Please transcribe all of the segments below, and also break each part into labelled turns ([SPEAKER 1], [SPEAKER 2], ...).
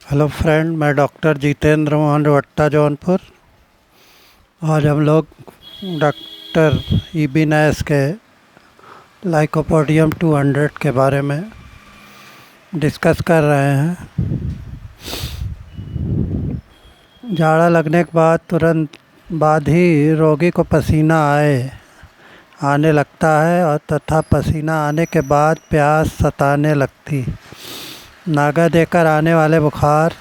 [SPEAKER 1] Hello friend, मैं doctor Jitendra Mohan रवट्टा Jaunpur. आज हम लोग डॉक्टर इबिनेस के लाइकोपोडियम 200 के बारे में डिस्कस कर रहे हैं। जाड़ा लगने के बाद तुरंत बाद ही रोगी को पसीना आने लगता है और तथा पसीना आने के बाद प्यास सताने लगती। नागा देकर आने वाले बुखार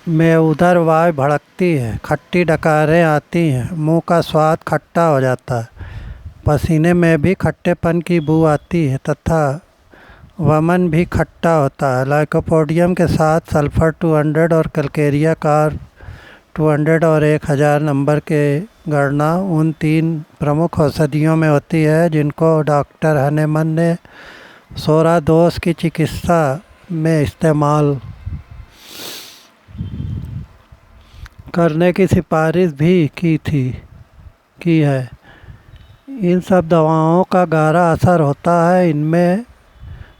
[SPEAKER 1] में उदर वायु भड़कती है, खट्टी डकारें आती हैं, मुंह का स्वाद खट्टा हो जाता है, पसीने में भी खट्टेपन की बू आती है तथा वमन भी खट्टा होता है। लाइकोपोडियम के साथ सल्फर 200 और कैलकेरिया कार 200 और 1000 नंबर के गणना उन 3 प्रमुख औषधियों में होती है जिनको डॉक्टर हनेमन ने सोरा दोष की चिकित्सा में इस्तेमाल करने की सिफारिश भी की है। इन सब दवाओं का गहरा असर होता है। इनमें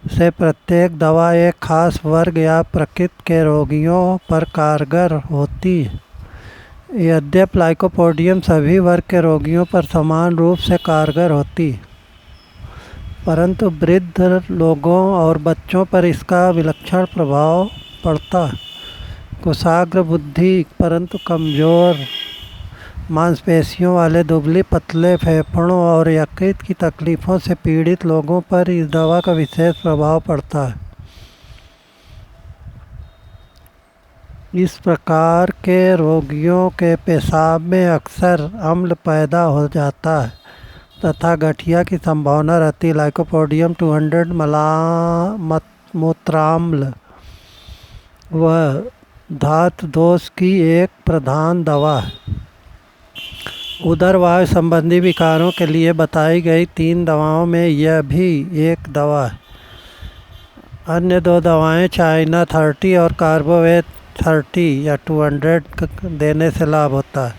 [SPEAKER 1] से प्रत्येक दवा एक खास वर्ग या प्रकृति के रोगियों पर कारगर होती है। यद्यपि लाइकोपोडियम सभी वर्ग के रोगियों पर समान रूप से कारगर होती है, परंतु वृद्ध लोगों और बच्चों पर इसका विलक्षण प्रभाव पड़ता है। कुशाग्र बुद्धि परंतु कमज़ोर मांसपेशियों वाले, दुबले पतले, फेफड़ों और यकृत की तकलीफ़ों से पीड़ित लोगों पर इस दवा का विशेष प्रभाव पड़ता है। इस प्रकार के रोगियों के पेशाब में अक्सर अम्ल पैदा हो जाता है तथा गठिया की संभावना रहती है। लाइकोपोडियम 200 मूत्राम्ल व धातु दोष की एक प्रधान दवा है। उदर वायु संबंधी विकारों के लिए बताई गई 3 दवाओं में यह भी एक दवा है। अन्य 2 दवाएं चाइना 30 और कार्बोवेट 30 या 200 देने से लाभ होता है।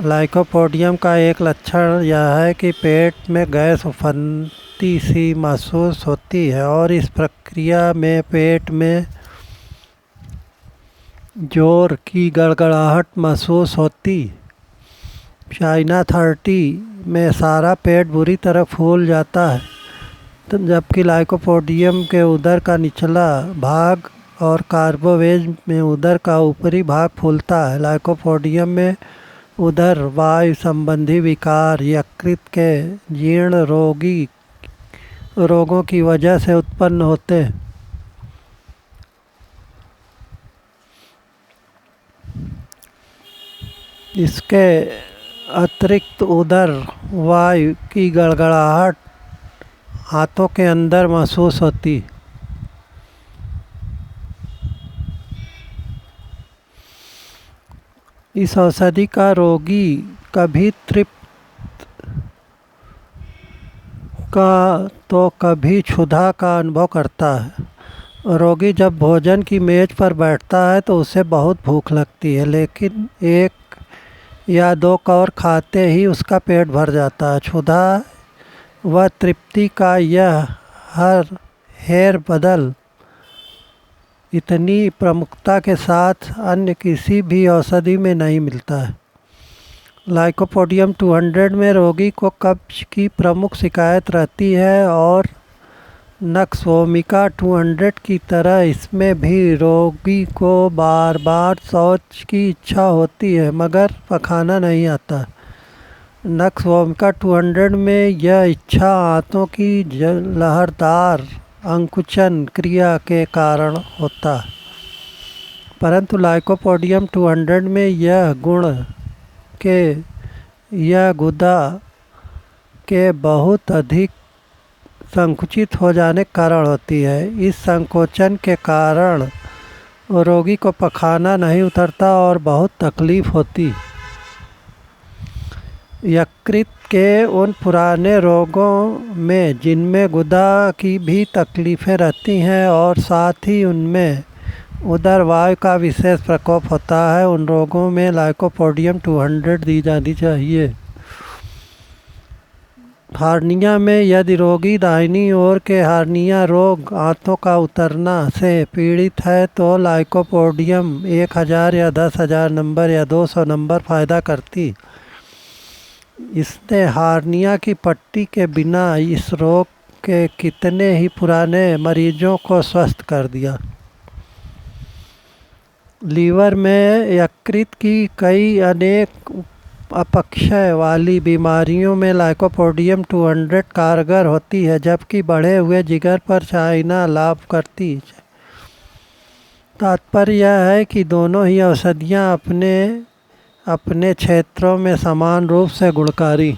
[SPEAKER 1] लाइकोपोडियम का एक लक्षण यह है कि पेट में गैस उफनती सी महसूस होती है और इस प्रक्रिया में पेट में जोर की गड़गड़ाहट महसूस होती। चाइना 30 में सारा पेट बुरी तरह फूल जाता है, जबकि लाइकोपोडियम के उदर का निचला भाग और कार्बोवेज में उदर का ऊपरी भाग फूलता है। लाइकोपोडियम में उदर वायु संबंधी विकार यकृत के जीर्ण रोगों की वजह से उत्पन्न होते हैं। इसके अतिरिक्त उदर वायु की गड़गड़ाहट हाथों के अंदर महसूस होती। इस औषधि का रोगी कभी तृप्त का तो कभी क्षुधा का अनुभव करता है। रोगी जब भोजन की मेज पर बैठता है तो उसे बहुत भूख लगती है, लेकिन 1 या 2 कौर खाते ही उसका पेट भर जाता है। क्षुधा व तृप्ति का यह हेर बदल इतनी प्रमुखता के साथ अन्य किसी भी औषधि में नहीं मिलता है। लाइकोपोडियम 200 में रोगी को कब्ज की प्रमुख शिकायत रहती है और नक्सोमिका 200 की तरह इसमें भी रोगी को बार बार शौच की इच्छा होती है मगर पखाना नहीं आता। नक्सोमिका 200 में यह इच्छा आंतों की लहरदार अंकुचन क्रिया के कारण होता है, परंतु लाइकोपोडियम 200 में यह गुदा के बहुत अधिक संकुचित हो जाने के कारण होती है। इस संकोचन के कारण रोगी को पखाना नहीं उतरता और बहुत तकलीफ होती। यकृत के उन पुराने रोगों में जिनमें गुदा की भी तकलीफ़ें रहती हैं और साथ ही उनमें उदर वायु का विशेष प्रकोप होता है, उन रोगों में लाइकोपोडियम 200 दी जानी चाहिए। हार्निया में यदि रोगी दाहिनी ओर के हार्निया रोग आंतों का उतरना से पीड़ित है तो लाइकोपोडियम 1000 या 10,000 नंबर या 200 नंबर फ़ायदा करती। इसने हार्निया की पट्टी के बिना इस रोग के कितने ही पुराने मरीजों को स्वस्थ कर दिया। लीवर में यकृत की कई अनेक अपक्षय वाली बीमारियों में लाइकोपोडियम 200 कारगर होती है, जबकि बढ़े हुए जिगर पर चाइना लाभ करती है। तात्पर्य यह है कि दोनों ही औषधियाँ अपने अपने क्षेत्रों में समान रूप से गुणकारी।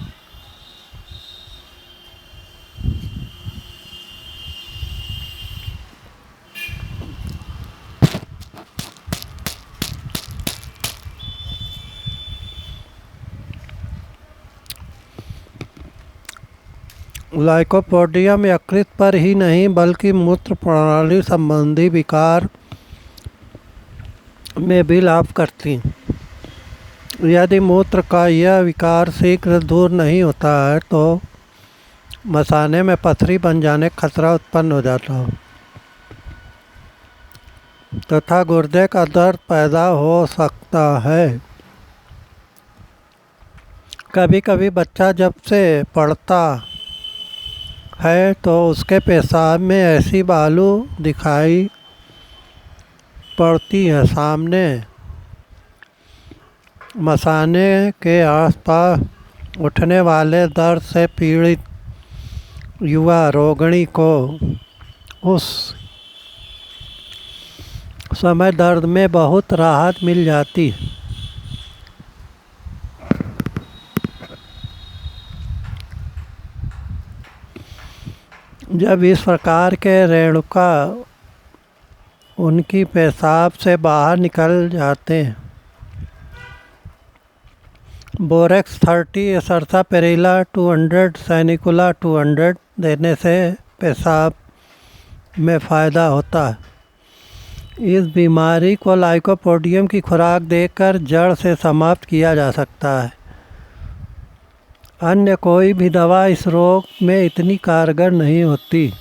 [SPEAKER 1] लाइकोपोडियम यकृत पर ही नहीं बल्कि मूत्र प्रणाली संबंधी विकार में भी लाभ करती। यदि मूत्र का यह विकार शीघ्र दूर नहीं होता है तो मसाने में पथरी बन जाने का खतरा उत्पन्न हो जाता है तथा गुर्दे का दर्द पैदा हो सकता है। कभी कभी बच्चा जब से पढ़ता है तो उसके पेशाब में ऐसी बालू दिखाई पड़ती है। सामने मसाने के आसपास उठने वाले दर्द से पीड़ित युवा रोगिणी को उस समय दर्द में बहुत राहत मिल जाती। जब इस प्रकार के रेणुका उनकी पेशाब से बाहर निकल जाते हैं, बोरेक्स 30, सर्सापेरिला 200, सैनिकुला 200 देने से पेशाब में फ़ायदा होता है। इस बीमारी को लाइकोपोडियम की खुराक देकर जड़ से समाप्त किया जा सकता है। अन्य कोई भी दवा इस रोग में इतनी कारगर नहीं होती।